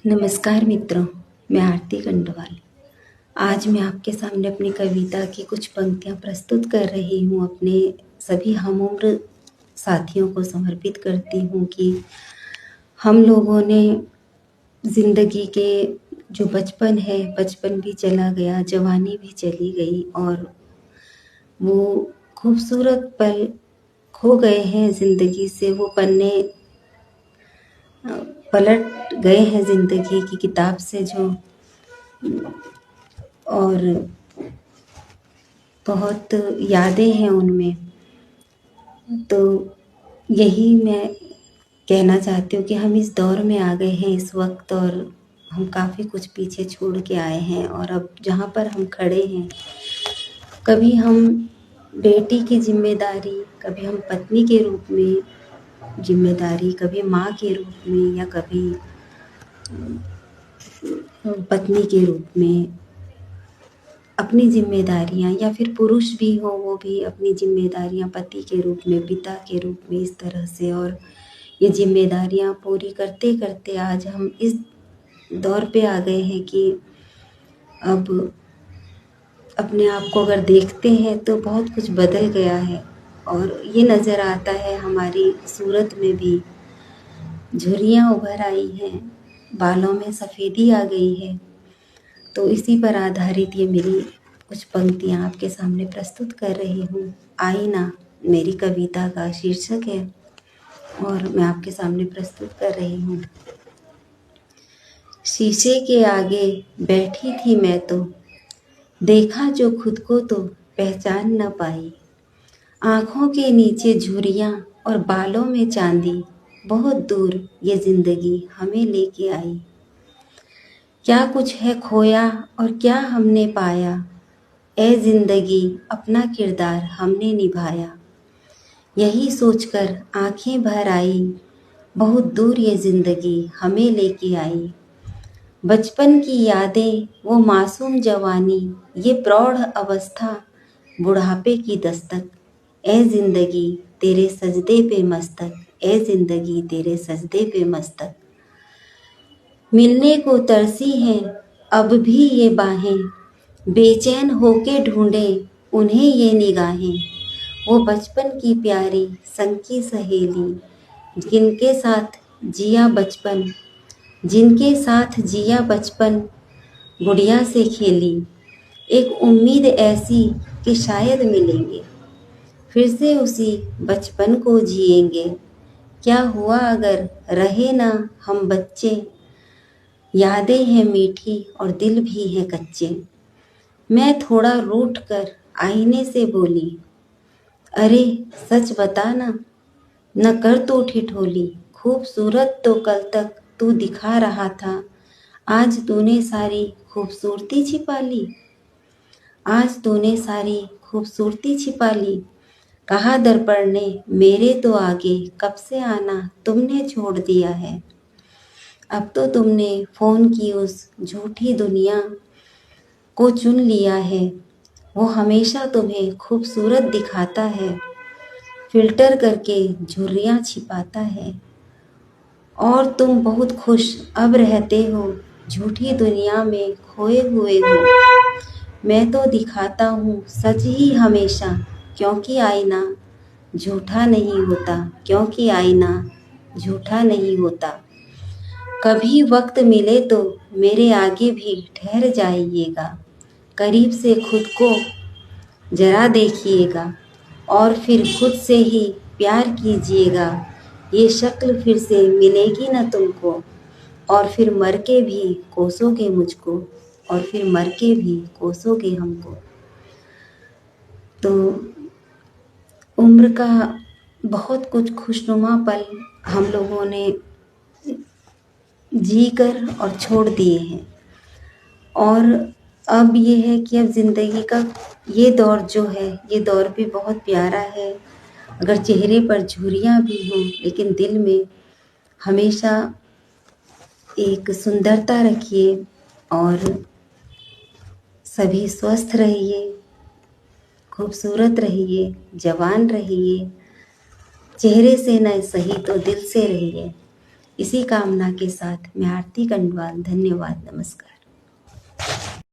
नमस्कार मित्रों, मैं आरती गंडवाल। आज मैं आपके सामने अपनी कविता की कुछ पंक्तियाँ प्रस्तुत कर रही हूँ। अपने सभी हमउम्र साथियों को समर्पित करती हूँ कि हम लोगों ने ज़िंदगी के जो बचपन है, बचपन भी चला गया, जवानी भी चली गई और वो खूबसूरत पल खो गए हैं ज़िंदगी से। वो पन्ने पलट गए हैं ज़िंदगी की किताब से जो, और बहुत यादें हैं उनमें। तो यही मैं कहना चाहती हूँ कि हम इस दौर में आ गए हैं इस वक्त, और हम काफ़ी कुछ पीछे छोड़ के आए हैं। और अब जहाँ पर हम खड़े हैं, कभी हम बेटी की जिम्मेदारी, कभी हम पत्नी के रूप में जिम्मेदारी, कभी माँ के रूप में, या कभी पत्नी के रूप में अपनी जिम्मेदारियाँ, या फिर पुरुष भी हो वो भी अपनी जिम्मेदारियाँ पति के रूप में, पिता के रूप में, इस तरह से। और ये जिम्मेदारियाँ पूरी करते करते आज हम इस दौर पे आ गए हैं कि अब अपने आप को अगर देखते हैं तो बहुत कुछ बदल गया है। और ये नज़र आता है हमारी सूरत में भी झुर्रियाँ उभर आई हैं, बालों में सफ़ेदी आ गई है। तो इसी पर आधारित ये मेरी कुछ पंक्तियाँ आपके सामने प्रस्तुत कर रही हूँ। आईना मेरी कविता का शीर्षक है और मैं आपके सामने प्रस्तुत कर रही हूँ। शीशे के आगे बैठी थी मैं तो, देखा जो खुद को तो पहचान न पाई। आँखों के नीचे झुर्रियाँ और बालों में चांदी, बहुत दूर ये ज़िंदगी हमें लेके आई। क्या कुछ है खोया और क्या हमने पाया, ए ज़िंदगी अपना किरदार हमने निभाया। यही सोचकर आँखें भर आई, बहुत दूर ये ज़िंदगी हमें लेके आई। बचपन की यादें, वो मासूम जवानी, ये प्रौढ़ अवस्था, बुढ़ापे की दस्तक। ए ज़िंदगी तेरे सजदे पे मस्तक, ए ज़िंदगी तेरे सजदे पे मस्तक। मिलने को तरसी हैं अब भी ये बाहें, बेचैन होके ढूंढें उन्हें ये निगाहें। वो बचपन की प्यारी संग की सहेली, जिनके साथ जिया बचपन, जिनके साथ जिया बचपन, गुड़िया से खेली। एक उम्मीद ऐसी कि शायद मिलेंगे, फिर से उसी बचपन को जिएंगे। क्या हुआ अगर रहे ना हम बच्चे, यादें हैं मीठी और दिल भी है कच्चे। मैं थोड़ा रूठ कर आईने से बोली, अरे सच बता ना, न कर तू ठिठोली। खूबसूरत तो कल तक तू दिखा रहा था, आज तूने सारी खूबसूरती छिपा ली। आज तूने सारी खूबसूरती छिपा ली। कहा दर्पण ने मेरे तो आगे कब से आना तुमने छोड़ दिया है। अब तो तुमने फ़ोन की उस झूठी दुनिया को चुन लिया है। वो हमेशा तुम्हें खूबसूरत दिखाता है, फ़िल्टर करके झुर्रियाँ छिपाता है। और तुम बहुत खुश अब रहते हो, झूठी दुनिया में खोए हुए हो। मैं तो दिखाता हूँ सच ही हमेशा, क्योंकि आईना झूठा नहीं होता, क्योंकि आईना झूठा नहीं होता। कभी वक्त मिले तो मेरे आगे भी ठहर जाइएगा, करीब से खुद को जरा देखिएगा, और फिर खुद से ही प्यार कीजिएगा। ये शक्ल फिर से मिलेगी न तुमको, और फिर मर के भी कोसोगे मुझको, और फिर मर के भी कोसोगे हमको। तो उम्र का बहुत कुछ खुशनुमा पल हम लोगों ने जी कर और छोड़ दिए हैं। और अब ये है कि अब ज़िंदगी का ये दौर जो है, ये दौर भी बहुत प्यारा है। अगर चेहरे पर झुर्रियाँ भी हों, लेकिन दिल में हमेशा एक सुंदरता रखिए, और सभी स्वस्थ रहिए, खूबसूरत रहिए, जवान रहिए। चेहरे से न सही तो दिल से रहिए। इसी कामना के साथ मैं आरती कंडवाल, धन्यवाद, नमस्कार।